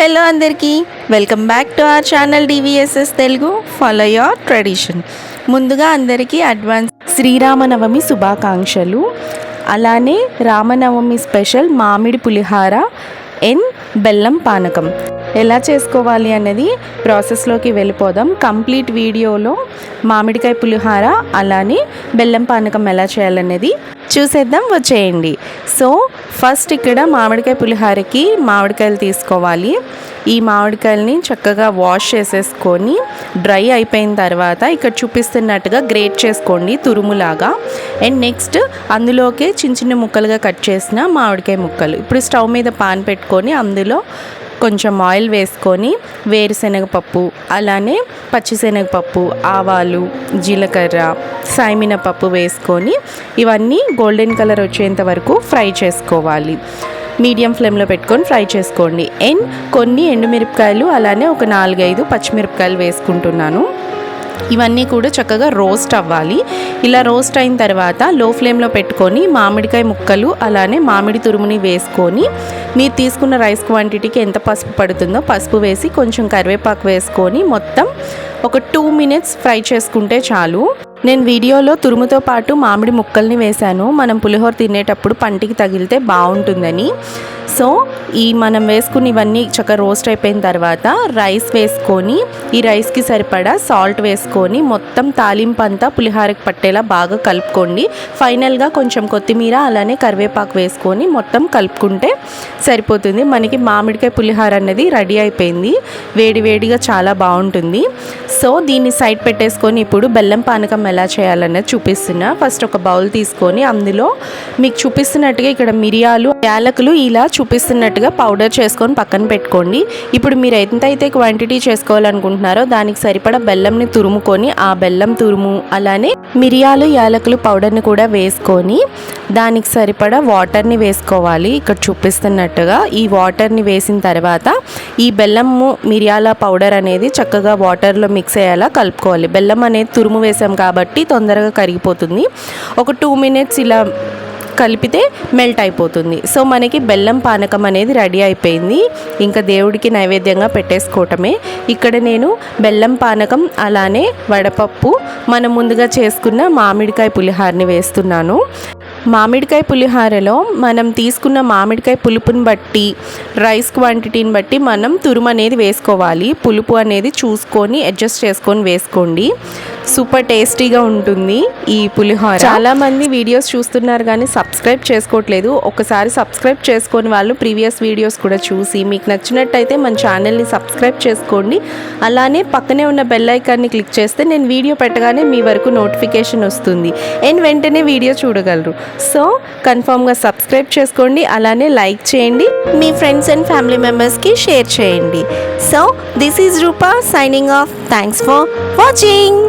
Hello అందరికీ, welcome back to our channel DVSS Telugu. Follow your tradition. ముందుగా అందరికీ advance Sri Rama Navami శుభాకాంక్షలు. అలానే రామనవమి స్పెషల్ మామిడి పులిహార అండ్ బెల్లం పానకం ఎలా చేసుకోవాలి అనేది ప్రాసెస్లోకి వెళ్ళిపోదాం. కంప్లీట్ వీడియోలో మామిడికాయ పులిహార అలానే బెల్లం పానకం ఎలా చేయాలనేది చూసేద్దాం, వచ్చేయండి. సో ఫస్ట్ ఇక్కడ మామిడికాయ పులిహారకి మామిడికాయలు తీసుకోవాలి. ఈ మామిడికాయలని చక్కగా వాష్ చేసేసుకొని డ్రై అయిపోయిన తర్వాత ఇక్కడ చూపిస్తున్నట్టుగా గ్రేట్ చేసుకోండి తురుములాగా. అండ్ నెక్స్ట్ అందులోకే చిన్న చిన్న ముక్కలుగా కట్ చేసిన మామిడికాయ ముక్కలు. ఇప్పుడు స్టవ్ మీద పాన్ పెట్టుకొని అందులో కొంచెం ఆయిల్ వేసుకొని వేరుశనగపప్పు అలానే పచ్చిశనగపప్పు, ఆవాలు, జీలకర్ర, సాయమినపప్పు వేసుకొని ఇవన్నీ గోల్డెన్ కలర్ వచ్చేంత వరకు ఫ్రై చేసుకోవాలి. మీడియం ఫ్లేమ్లో పెట్టుకొని ఫ్రై చేసుకోండి. అండ్ కొన్ని ఎండుమిరపకాయలు అలానే ఒక 4-5 పచ్చిమిరపకాయలు వేసుకుంటున్నాను. ఇవన్నీ కూడా చక్కగా రోస్ట్ అవ్వాలి. ఇలా రోస్ట్ అయిన తర్వాత లో ఫ్లేమ్లో పెట్టుకొని మామిడికాయ ముక్కలు అలానే మామిడి తురుముని వేసుకొని మీరు తీసుకున్న రైస్ క్వాంటిటీకి ఎంత పసుపు పడుతుందో పసుపు వేసి కొంచెం కరివేపాకు వేసుకొని మొత్తం ఒక 2 minutes ఫ్రై చేసుకుంటే చాలు. నేను వీడియోలో తురుముతో పాటు మామిడి ముక్కల్ని వేశాను, మనం పులిహోర తినేటప్పుడు పంటికి తగిలితే బాగుంటుందని. సో మనం వేసుకుని ఇవన్నీ చక్కగా రోస్ట్ అయిపోయిన తర్వాత రైస్ వేసుకొని ఈ రైస్కి సరిపడా సాల్ట్ వేసుకొని మొత్తం తాలింపు అంతా పులిహోరకి పట్టేలా బాగా కలుపుకోండి. ఫైనల్గా కొంచెం కొత్తిమీర అలానే కరివేపాకు వేసుకొని మొత్తం కలుపుకుంటే సరిపోతుంది. మనకి మామిడికాయ పులిహోర అనేది రెడీ అయిపోయింది. వేడి వేడిగా చాలా బాగుంటుంది. సో దీన్ని సైడ్ పెట్టేసుకొని ఇప్పుడు బెల్లం పానకం ఎలా చేయాలనేది చూపిస్తున్నా. ఫస్ట్ ఒక బౌల్ తీసుకొని అందులో మీకు చూపిస్తున్నట్టుగా ఇక్కడ మిరియాలు, యాలకులు ఇలా చూపిస్తున్నట్టుగా పౌడర్ చేసుకొని పక్కన పెట్టుకోండి. ఇప్పుడు మీరు ఎంతైతే క్వాంటిటీ చేసుకోవాలనుకుంటున్నారో దానికి సరిపడా బెల్లంని తురుముకొని ఆ బెల్లం తురుము అలానే మిరియాలు, యాలకులు పౌడర్ని కూడా వేసుకొని దానికి సరిపడా వాటర్ని వేసుకోవాలి. ఇక్కడ చూపిస్తున్నట్టుగా ఈ వాటర్ని వేసిన తర్వాత ఈ బెల్లము మిరియాల పౌడర్ అనేది చక్కగా వాటర్లో మిక్స్ అయ్యేలా కలుపుకోవాలి. బెల్లం అనేది తురుము వేసాం కాబట్టి తొందరగా కరిగిపోతుంది. ఒక 2 minutes ఇలా కలిపితే మెల్ట్ అయిపోతుంది. సో మనకి బెల్లం పానకం అనేది రెడీ అయిపోయింది. ఇంకా దేవుడికి నైవేద్యంగా పెట్టేసుకోవటమే. ఇక్కడ నేను బెల్లం పానకం అలానే వడపప్పు మనం ముందుగా చేసుకున్న మామిడికాయ పులిహారని వేస్తున్నాను. మామిడికాయ పులిహారలో మనం తీసుకున్న మామిడికాయ పులుపుని బట్టి రైస్ క్వాంటిటీని బట్టి మనం తురుము అనేది వేసుకోవాలి. పులుపు అనేది చూసుకొని అడ్జస్ట్ చేసుకొని వేసుకోండి. సూపర్ టేస్టీగా ఉంటుంది ఈ పులిహోర. చాలామంది వీడియోస్ చూస్తున్నారు కానీ సబ్స్క్రైబ్ చేసుకోవట్లేదు. ఒకసారి సబ్స్క్రైబ్ చేసుకొని వాళ్ళు ప్రీవియస్ వీడియోస్ కూడా చూసి మీకు నచ్చినట్టయితే మన ఛానల్ని సబ్స్క్రైబ్ చేసుకోండి. అలానే పక్కనే ఉన్న బెల్ ఐకాన్ని క్లిక్ చేస్తే నేను వీడియో పెట్టగానే మీ వరకు నోటిఫికేషన్ వస్తుంది అండ్ వెంటనే వీడియో చూడగలరు. సో కన్ఫామ్గా సబ్స్క్రైబ్ చేసుకోండి, అలానే లైక్ చేయండి, మీ ఫ్రెండ్స్ అండ్ ఫ్యామిలీ మెంబర్స్కి షేర్ చేయండి. So this is Rupa signing off. Thanks for watching.